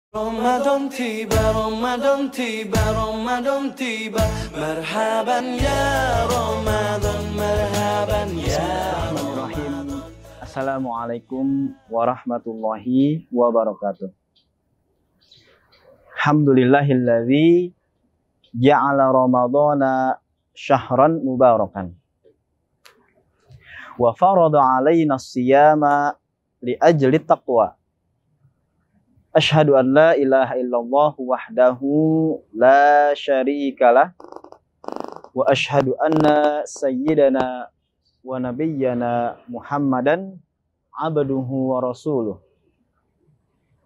رمضان tiba, Ramadan tiba, Ramadan tiba. Marhaban ya Ramadan, marhaban ya Ramadan. Assalamualaikum warahmatullahi wabarakatuh. Alhamdulillahilladzi ja'ala Ramadana syahran mubarakan. Wa farada alaina as-siyama li ajli taqwa. Asyhadu an la ilaha illallah wahdahu la syarikalah wa asyhadu anna sayyidana wa nabiyyana Muhammadan abduhu wa rasuluh.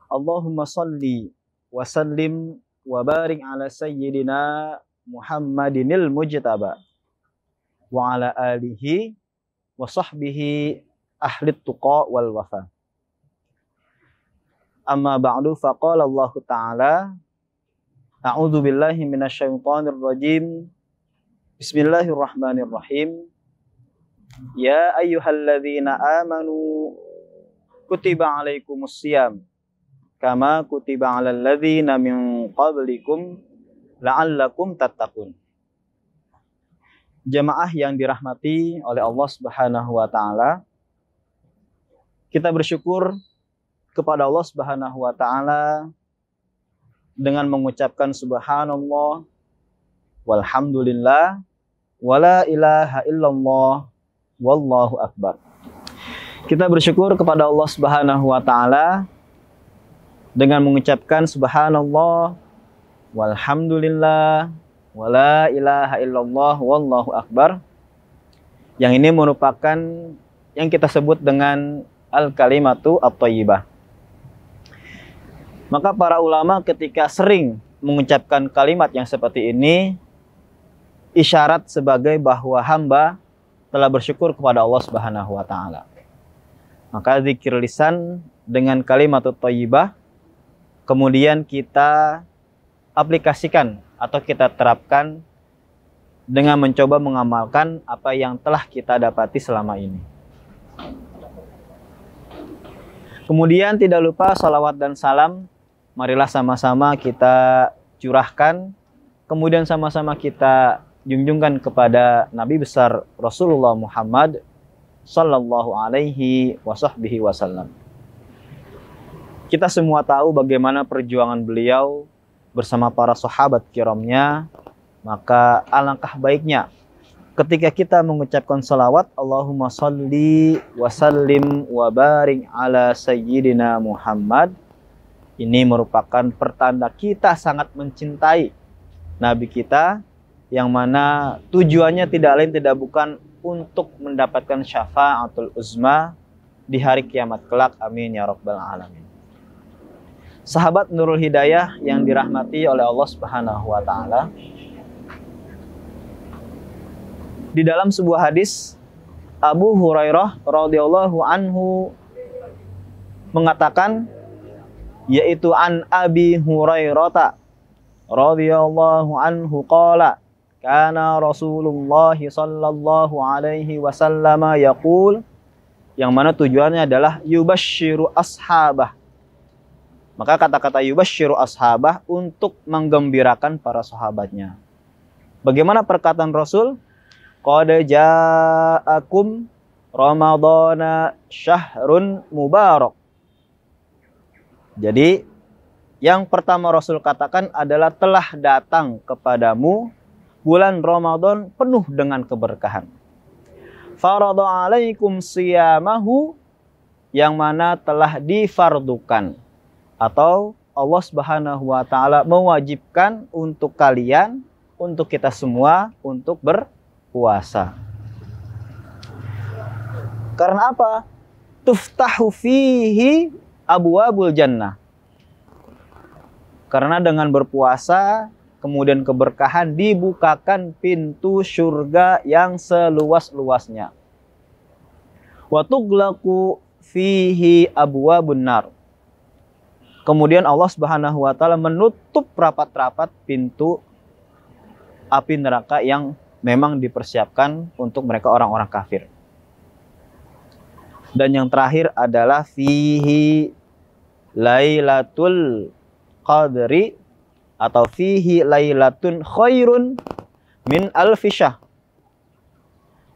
Allahumma salli wa sallim wa barik ala sayyidina Muhammadinil mujtaba wa ala alihi wa sahbihi ahli tuqa wal wafa. Amma ba'du, faqala Allah Ta'ala, a'udzu billahi minasyaitonir rajim. Bismillahirrahmanirrahim. Ya ayyuhalladzina amanu kutiba alaikumus syiyam kama kutiba alal ladzina min qablikum la'allakum tattaqun. Jamaah yang dirahmati oleh Allah Subhanahu wa taala, kita bersyukur kepada Allah Subhanahu wa taala dengan mengucapkan subhanallah walhamdulillah wala ilaha illallah wallahu akbar. Kita bersyukur kepada Allah Subhanahu wa taala dengan mengucapkan subhanallah walhamdulillah wala ilaha illallah wallahu akbar. Yang ini merupakan yang kita sebut dengan al-kalimatu at-thayyibah. Maka para ulama ketika sering mengucapkan kalimat yang seperti ini, isyarat sebagai bahwa hamba telah bersyukur kepada Allah Subhanahu wa taala. Maka zikir lisan dengan kalimat thayyibah kemudian kita aplikasikan atau kita terapkan dengan mencoba mengamalkan apa yang telah kita dapati selama ini. Kemudian tidak lupa salawat dan salam, marilah sama-sama kita curahkan, kemudian sama-sama kita junjungkan kepada Nabi besar Rasulullah Muhammad sallallahu alaihi wasallam. Kita semua tahu bagaimana perjuangan beliau bersama para sahabat kiramnya, maka alangkah baiknya ketika kita mengucapkan salawat Allahumma salli wa sallim wa barik ala sayyidina Muhammad. Ini merupakan pertanda kita sangat mencintai Nabi kita, yang mana tujuannya tidak lain tidak bukan untuk mendapatkan syafa'atul uzma di hari kiamat kelak. Amin ya rabbal alamin. Sahabat Nurul Hidayah yang dirahmati oleh Allah Subhanahu wa taala, di dalam sebuah hadis Abu Hurairah radhiyallahu anhu mengatakan, yaitu an Abi Hurairah radhiyallahu anhu qala kana Rasulullah sallallahu alaihi wasallam yaqul, yang mana tujuannya adalah yubashshiru ashabah. Maka kata-kata yubashshiru ashabah untuk menggembirakan para sahabatnya. Bagaimana perkataan Rasul? Qad ja'akum Ramadana syahrun mubarak. Jadi yang pertama Rasul katakan adalah telah datang kepadamu bulan Ramadan penuh dengan keberkahan. Farada alaikum siyamahu, yang mana telah difardukan atau Allah Subhanahu wa taala mewajibkan untuk kalian, untuk kita semua untuk berpuasa. Karena apa? Tuftahu fihi abwabul jannah. Karena dengan berpuasa kemudian keberkahan, dibukakan pintu surga yang seluas-luasnya. Wa tughlaqu fihi abwabun nar. Kemudian Allah Subhanahu wa taala menutup rapat-rapat pintu api neraka yang memang dipersiapkan untuk mereka orang-orang kafir. Dan yang terakhir adalah fihi lailatul qadri atau fihi lailatun khairun min alfi syahr.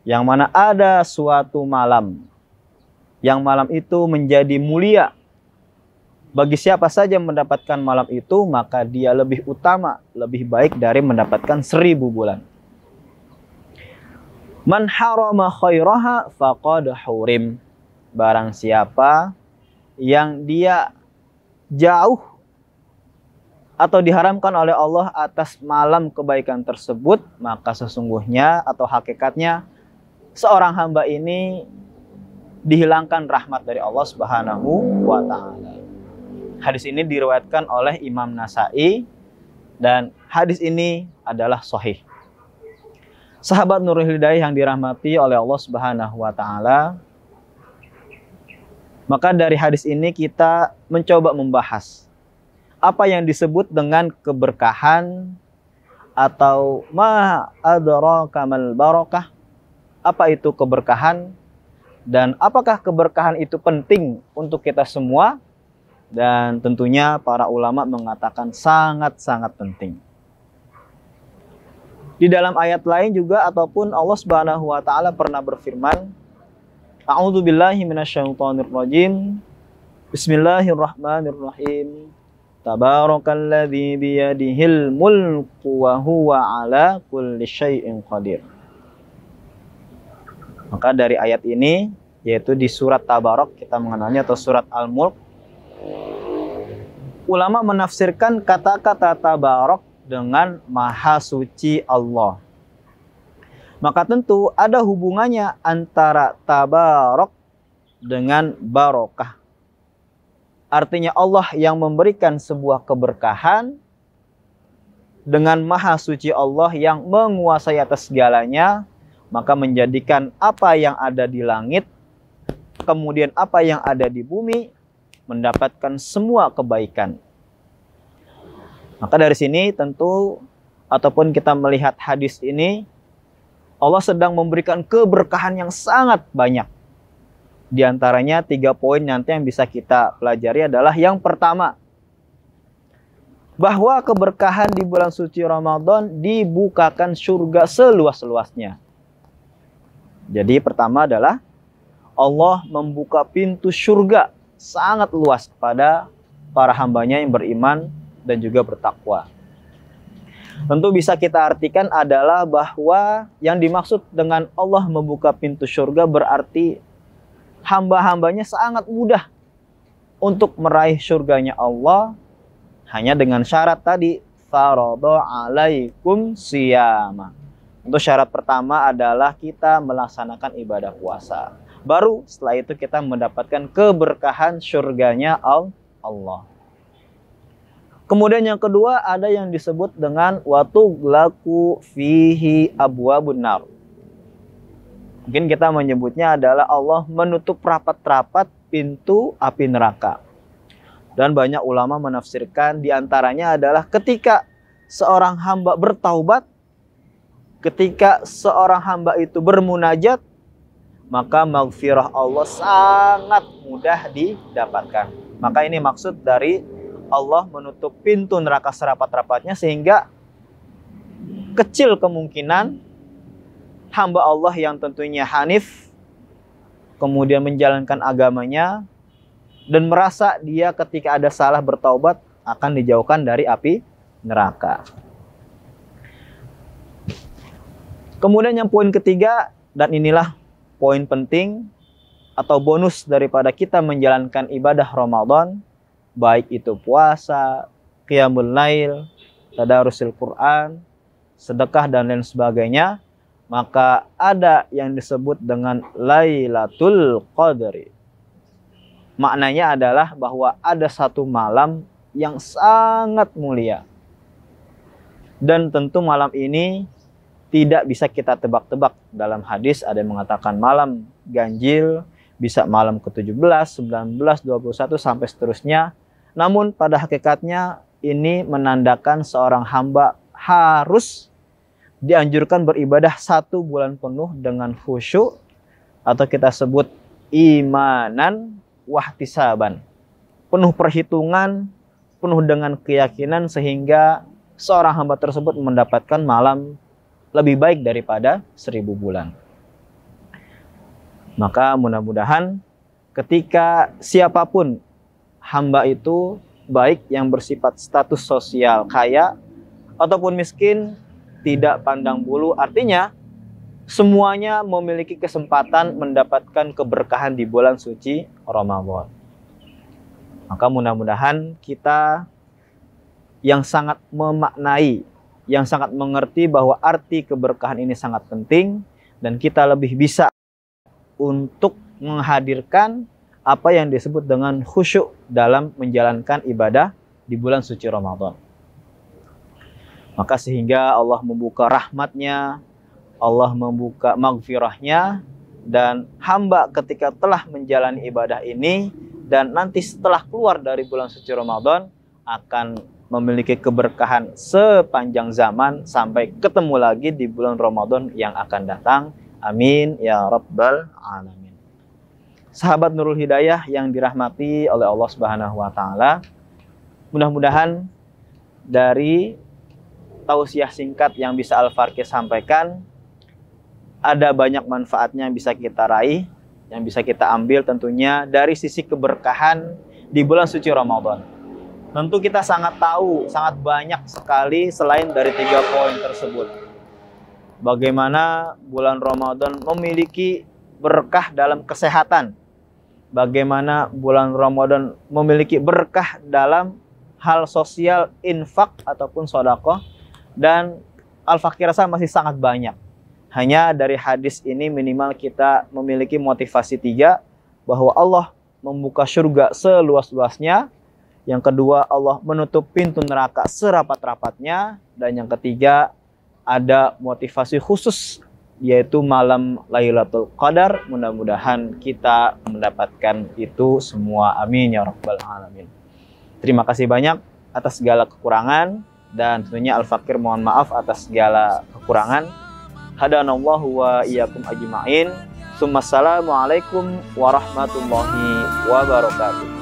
Yang mana ada suatu malam, yang malam itu menjadi mulia. Bagi siapa saja mendapatkan malam itu, maka dia lebih utama, lebih baik dari mendapatkan 1000 bulan. Man harama khairaha faqad hurim. Barang siapa yang dia jauh atau diharamkan oleh Allah atas malam kebaikan tersebut, maka sesungguhnya atau hakikatnya seorang hamba ini dihilangkan rahmat dari Allah Subhanahu wa taala. Hadis ini diriwayatkan oleh Imam Nasai dan hadis ini adalah sahih. Sahabat Nurul Hidayah yang dirahmati oleh Allah Subhanahu wa taala, maka dari hadis ini kita mencoba membahas apa yang disebut dengan keberkahan atau ma adraka mal barakah. Apa itu keberkahan dan apakah keberkahan itu penting untuk kita semua? Dan tentunya para ulama mengatakan sangat-sangat penting. Di dalam ayat lain juga ataupun Allah Subhanahu wa taala pernah berfirman, A'udzubillahi minasyaitonirrajim. Bismillahirrahmanirrahim. Tabarakalladzi biyadihil mulku wa huwa ala kulli syai'in qadir. Maka dari ayat ini, yaitu di surat Tabarak, kita mengenalnya atau surat Al-Mulk, ulama menafsirkan kata-kata Tabarak dengan Maha Suci Allah. Maka tentu ada hubungannya antara Tabarak dengan barokah. Artinya Allah yang memberikan sebuah keberkahan dengan Maha Suci Allah yang menguasai atas segalanya, maka menjadikan apa yang ada di langit, kemudian apa yang ada di bumi, mendapatkan semua kebaikan. Maka dari sini tentu, ataupun kita melihat hadis ini, Allah sedang memberikan keberkahan yang sangat banyak. Di antaranya 3 poin nanti yang bisa kita pelajari adalah yang pertama, bahwa keberkahan di bulan suci Ramadan dibukakan surga seluas-luasnya. Jadi pertama adalah Allah membuka pintu surga sangat luas kepada para hambanya yang beriman dan juga bertakwa. Tentu bisa kita artikan adalah bahwa yang dimaksud dengan Allah membuka pintu surga berarti hamba-hambanya sangat mudah untuk meraih surganya Allah hanya dengan syarat tadi, faradha alaikum siyama. Untuk syarat pertama adalah kita melaksanakan ibadah puasa. Baru setelah itu kita mendapatkan keberkahan surganya Allah. Kemudian yang kedua ada yang disebut dengan watughlaqu fihi abwabun nar. Mungkin kita menyebutnya adalah Allah menutup rapat-rapat pintu api neraka. Dan banyak ulama menafsirkan diantaranya adalah ketika seorang hamba bertaubat, ketika seorang hamba itu bermunajat, maka maghfirah Allah sangat mudah didapatkan. Maka ini maksud dari Allah menutup pintu neraka serapat-rapatnya sehingga kecil kemungkinan hamba Allah yang tentunya hanif kemudian menjalankan agamanya dan merasa dia ketika ada salah bertaubat akan dijauhkan dari api neraka. Kemudian yang poin ketiga, dan inilah poin penting atau bonus daripada kita menjalankan ibadah Ramadan, baik itu puasa, qiyamul lail, tadarusil Quran, sedekah dan lain sebagainya, maka ada yang disebut dengan Lailatul Qadri. Maknanya adalah bahwa ada satu malam yang sangat mulia. Dan tentu malam ini tidak bisa kita tebak-tebak. Dalam hadis ada yang mengatakan malam ganjil, bisa malam ke-17, 19, 21 sampai seterusnya. Namun pada hakikatnya ini menandakan seorang hamba harus dianjurkan beribadah 1 bulan penuh dengan khusyuk atau kita sebut imanan wahtisaban. Penuh perhitungan, penuh dengan keyakinan sehingga seorang hamba tersebut mendapatkan malam lebih baik daripada 1000 bulan. Maka mudah-mudahan ketika siapapun hamba itu, baik yang bersifat status sosial kaya ataupun miskin, tidak pandang bulu, artinya semuanya memiliki kesempatan mendapatkan keberkahan di bulan suci Ramadan. Maka mudah-mudahan kita yang sangat memaknai, yang sangat mengerti bahwa arti keberkahan ini sangat penting, dan kita lebih bisa untuk menghadirkan apa yang disebut dengan khusyuk dalam menjalankan ibadah di bulan suci Ramadan. Maka sehingga Allah membuka rahmatnya, Allah membuka maghfirahnya, dan hamba ketika telah menjalani ibadah ini dan nanti setelah keluar dari bulan suci Ramadan akan memiliki keberkahan sepanjang zaman sampai ketemu lagi di bulan Ramadan yang akan datang. Amin ya rabbal alamin. Sahabat Nurul Hidayah yang dirahmati oleh Allah Subhanahu wa taala, mudah-mudahan dari tausiah singkat yang bisa Al-Farqi sampaikan ada banyak manfaatnya yang bisa kita raih, yang bisa kita ambil tentunya dari sisi keberkahan di bulan suci Ramadan. Tentu kita sangat tahu, sangat banyak sekali selain dari 3 poin tersebut. Bagaimana bulan Ramadan memiliki berkah dalam kesehatan. Bagaimana bulan Ramadan memiliki berkah dalam hal sosial, infak ataupun sedekah. Dan Al-Farqi rasa masih sangat banyak. Hanya dari hadis ini minimal kita memiliki motivasi 3, bahwa Allah membuka surga seluas-luasnya. Yang kedua, Allah menutup pintu neraka serapat-rapatnya. Dan yang ketiga, ada motivasi khusus, yaitu malam Lailatul Qadar. Mudah-mudahan kita mendapatkan itu semua. Amin ya rabbal alamin. Terima kasih banyak atas segala kekurangan, dan tentunya Al-Fakir mohon maaf atas segala kekurangan. Hadanallahu wa iyyakum ajma'in. Assalamualaikum warahmatullahi wabarakatuh.